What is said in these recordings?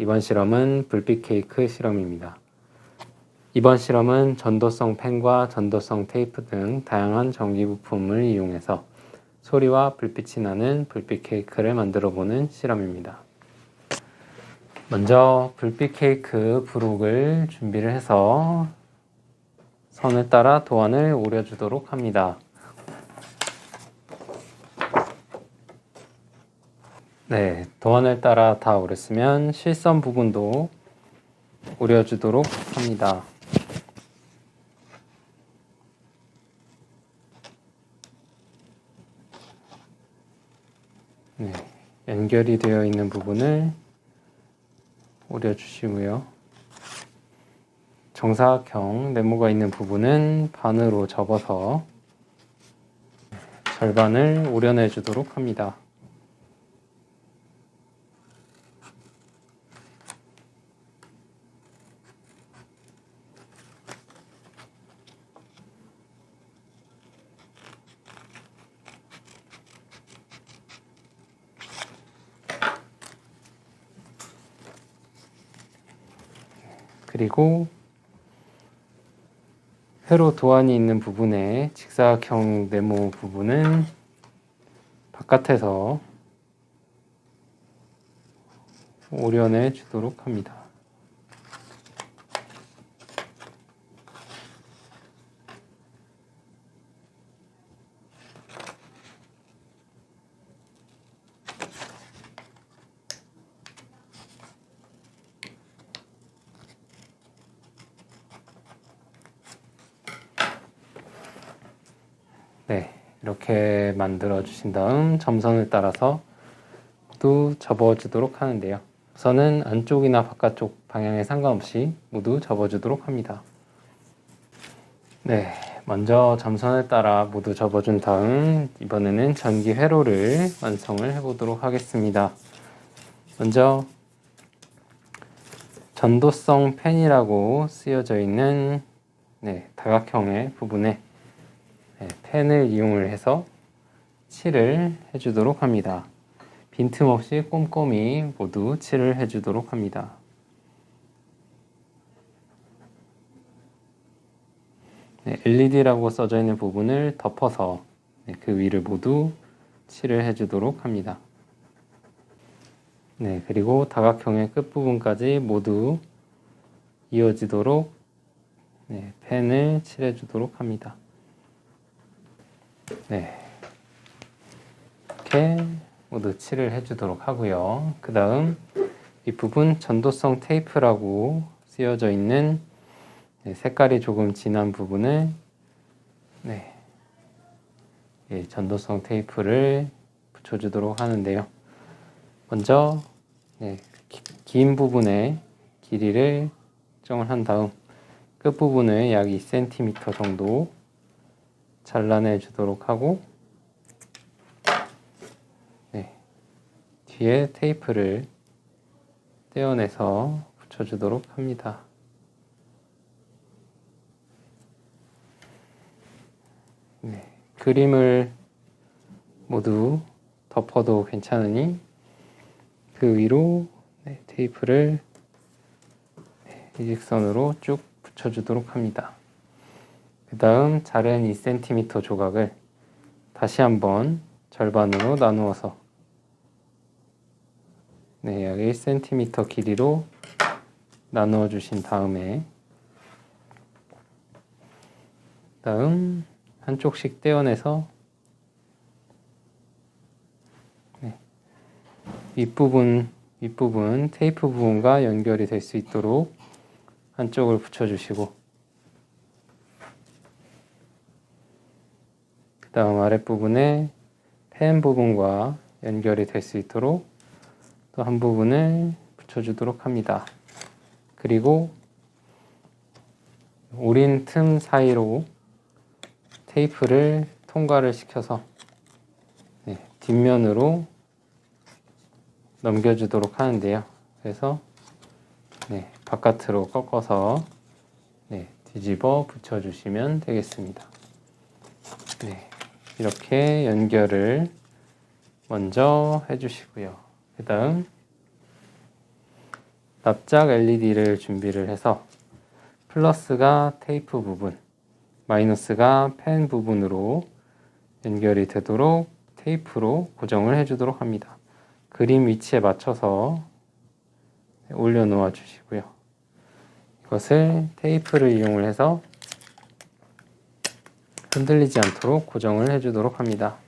이번 실험은 불빛 케이크 실험입니다. 이번 실험은 전도성 펜과 전도성 테이프 등 다양한 전기 부품을 이용해서 소리와 불빛이 나는 불빛 케이크를 만들어 보는 실험입니다. 먼저 불빛 케이크 부록을 준비를 해서 선을 따라 도안을 오려주도록 합니다. 네, 도안을 따라 다 오렸으면 실선 부분도 오려주도록 합니다. 네, 연결이 되어 있는 부분을 오려주시고요. 정사각형 네모가 있는 부분은 반으로 접어서 절반을 오려내 주도록 합니다. 그리고 회로 도안이 있는 부분에 직사각형 네모 부분은 바깥에서 오려내 주도록 합니다. 네, 이렇게 만들어 주신 다음 점선을 따라서 모두 접어 주도록 하는데요. 우선은 안쪽이나 바깥쪽 방향에 상관없이 모두 접어 주도록 합니다. 네, 먼저 점선을 따라 모두 접어 준 다음 이번에는 전기 회로를 완성을 해 보도록 하겠습니다. 먼저 전도성 펜이라고 쓰여져 있는 다각형의 부분에 펜을 이용을 해서 칠을 해주도록 합니다. 빈틈없이 꼼꼼히 모두 칠을 해주도록 합니다. LED라고 써져 있는 부분을 덮어서 그 위를 모두 칠을 해주도록 합니다. 네, 그리고 다각형의 끝부분까지 모두 이어지도록 펜을 칠해주도록 합니다. 네, 이렇게 모두 칠을 해주도록 하고요. 그 다음 이 부분 전도성 테이프라고 쓰여져 있는 색깔이 조금 진한 부분을 전도성 테이프를 붙여주도록 하는데요. 먼저 긴 부분의 길이를 측정을 한 다음 끝부분을 약 2cm 정도 잘라내 주도록 하고 뒤에 테이프를 떼어내서 붙여주도록 합니다. 그림을 모두 덮어도 괜찮으니 그 위로 테이프를 일직선으로 쭉 붙여주도록 합니다. 그 다음 자른 2cm 조각을 다시 한번 절반으로 나누어서 약 1cm 길이로 나누어 주신 다음에 다음 한쪽씩 떼어내서 윗부분 테이프 부분과 연결이 될 수 있도록 한쪽을 붙여주시고 그 다음 아랫부분에 펜 부분과 연결이 될 수 있도록 또 한 부분을 붙여주도록 합니다. 그리고 오린 틈 사이로 테이프를 통과를 시켜서 뒷면으로 넘겨주도록 하는데요. 그래서 바깥으로 꺾어서 뒤집어 붙여주시면 되겠습니다. 이렇게 연결을 먼저 해주시고요. 그 다음 납작 LED를 준비를 해서 플러스가 테이프 부분, 마이너스가 펜 부분으로 연결이 되도록 테이프로 고정을 해주도록 합니다. 그림 위치에 맞춰서 올려놓아 주시고요. 이것을 테이프를 이용을 해서 흔들리지 않도록 고정을 해주도록 합니다.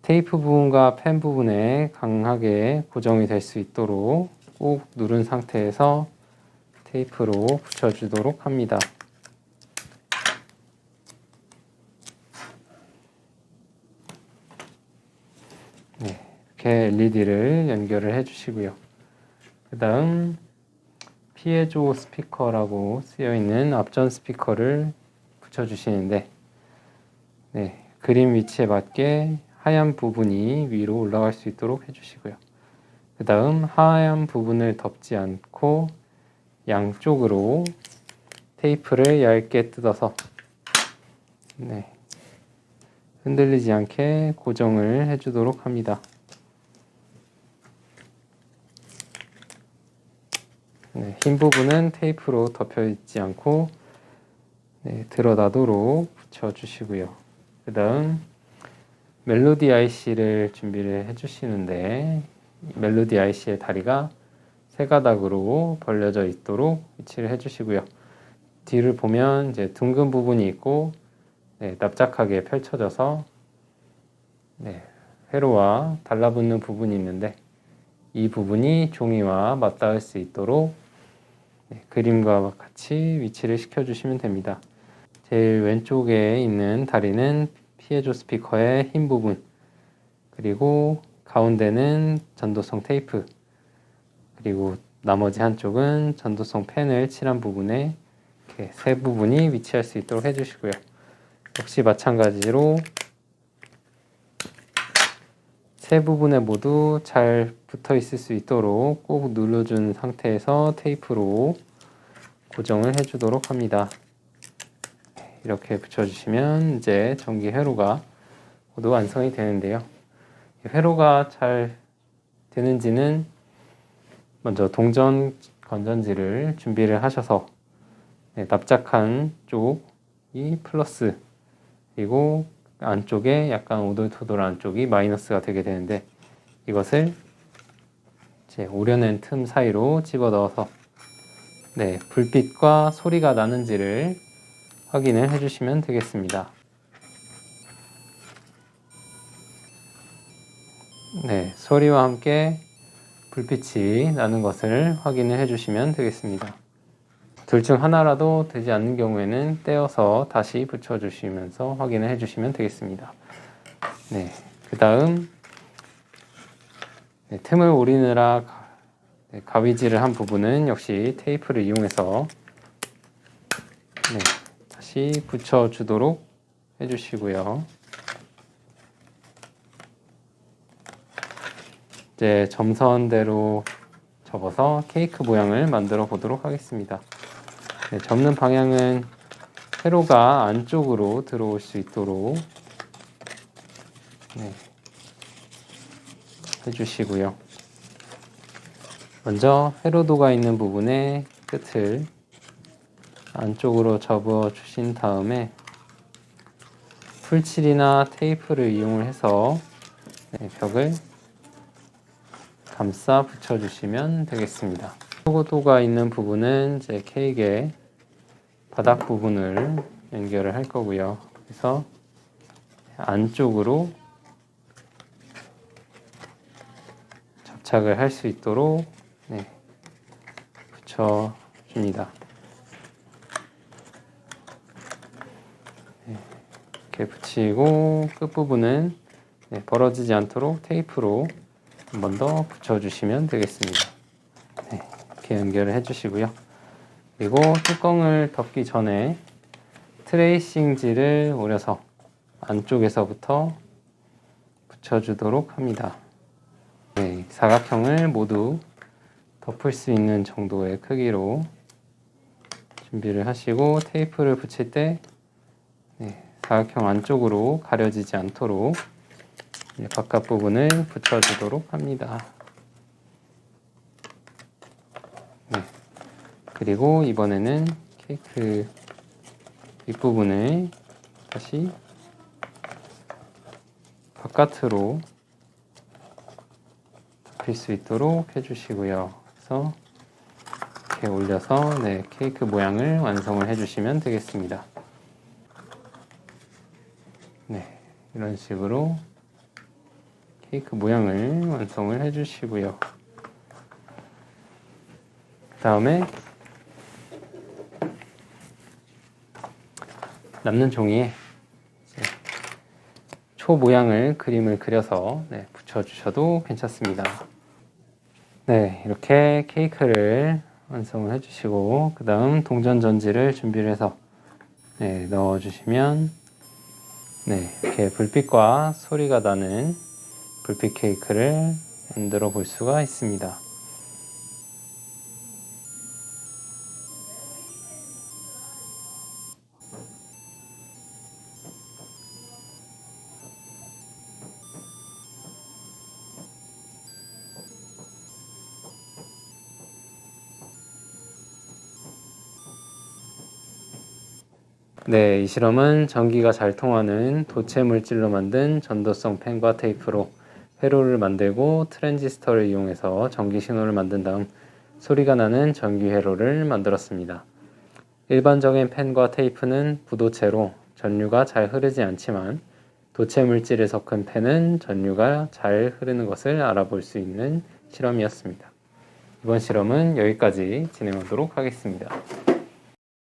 테이프 부분과 펜 부분에 강하게 고정이 될 수 있도록 꾹 누른 상태에서 테이프로 붙여주도록 합니다. 네, 이렇게 LED를 연결을 해주시고요. 그 다음 피에조 스피커라고 쓰여있는 앞전 스피커를 붙여주시는데, 네, 그림 위치에 맞게 하얀 부분이 위로 올라갈 수 있도록 해주시고요. 그 다음 하얀 부분을 덮지 않고 양쪽으로 테이프를 얇게 뜯어서 네, 흔들리지 않게 고정을 해주도록 합니다. 네, 흰 부분은 테이프로 덮여 있지 않고 네, 드러나도록 붙여주시고요. 그 다음 멜로디 IC를 준비를 해주시는데, 멜로디 IC의 다리가 세 가닥으로 벌려져 있도록 위치를 해주시고요. 뒤를 보면 이제 둥근 부분이 있고 네, 납작하게 펼쳐져서 네, 회로와 달라붙는 부분이 있는데, 이 부분이 종이와 맞닿을 수 있도록 네, 그림과 같이 위치를 시켜주시면 됩니다. 제일 왼쪽에 있는 다리는 피에조 스피커의 흰 부분, 그리고 가운데는 전도성 테이프, 그리고 나머지 한쪽은 전도성 펜을 칠한 부분에 이렇게 세 부분이 위치할 수 있도록 해주시고요. 역시 마찬가지로 세 부분에 모두 잘 붙어 있을 수 있도록 꼭 눌러준 상태에서 테이프로 고정을 해주도록 합니다. 이렇게 붙여주시면 이제 전기 회로가 모두 완성이 되는데요. 회로가 잘 되는지는 먼저 동전 건전지를 준비를 하셔서 네, 납작한 쪽이 플러스, 그리고 안쪽에 약간 오돌토돌한 쪽이 마이너스가 되게 되는데, 이것을 이제 오려낸 틈 사이로 집어 넣어서 네, 불빛과 소리가 나는지를 확인을 해주시면 되겠습니다. 네, 소리와 함께 불빛이 나는 것을 확인을 해주시면 되겠습니다. 둘 중 하나라도 되지 않는 경우에는 떼어서 다시 붙여주시면서 확인을 해주시면 되겠습니다. 네, 그 다음 네, 틈을 오리느라 가위질을 한 부분은 역시 테이프를 이용해서 네, 다시 붙여주도록 해주시고요. 이제 점선대로 접어서 케이크 모양을 만들어 보도록 하겠습니다. 네, 접는 방향은 회로가 안쪽으로 들어올 수 있도록 네, 해주시고요. 먼저 회로도가 있는 부분의 끝을 안쪽으로 접어 주신 다음에 풀칠이나 테이프를 이용을 해서 네, 벽을 감싸 붙여주시면 되겠습니다. 회로도가 있는 부분은 이제 케이크의 바닥 부분을 연결을 할 거고요. 그래서 안쪽으로 접착을 할 수 있도록 네, 붙여줍니다. 네, 이렇게 붙이고 끝부분은 네, 벌어지지 않도록 테이프로 한 번 더 붙여주시면 되겠습니다. 네, 이렇게 연결을 해주시고요. 그리고 뚜껑을 덮기 전에 트레이싱지를 오려서 안쪽에서부터 붙여주도록 합니다. 네, 사각형을 모두 덮을 수 있는 정도의 크기로 준비를 하시고, 테이프를 붙일 때 네, 사각형 안쪽으로 가려지지 않도록 바깥 부분을 붙여주도록 합니다. 그리고 이번에는 케이크 윗부분을 다시 바깥으로 덮일 수 있도록 해주시고요. 그래서 이렇게 올려서 케이크 모양을 완성을 해주시면 되겠습니다. 이런 식으로 케이크 모양을 완성을 해주시고요. 그 다음에 남는 종이에 초 모양을 그림을 그려서 붙여주셔도 괜찮습니다. 이렇게 케이크를 완성을 해주시고 그 다음 동전 전지를 준비를 해서 넣어주시면 이렇게 불빛과 소리가 나는 불빛 케이크를 만들어 볼 수가 있습니다. 이 실험은 전기가 잘 통하는 도체 물질로 만든 전도성 펜과 테이프로 회로를 만들고 트랜지스터를 이용해서 전기 신호를 만든 다음 소리가 나는 전기 회로를 만들었습니다. 일반적인 펜과 테이프는 부도체로 전류가 잘 흐르지 않지만 도체 물질을 섞은 펜은 전류가 잘 흐르는 것을 알아볼 수 있는 실험이었습니다. 이번 실험은 여기까지 진행하도록 하겠습니다.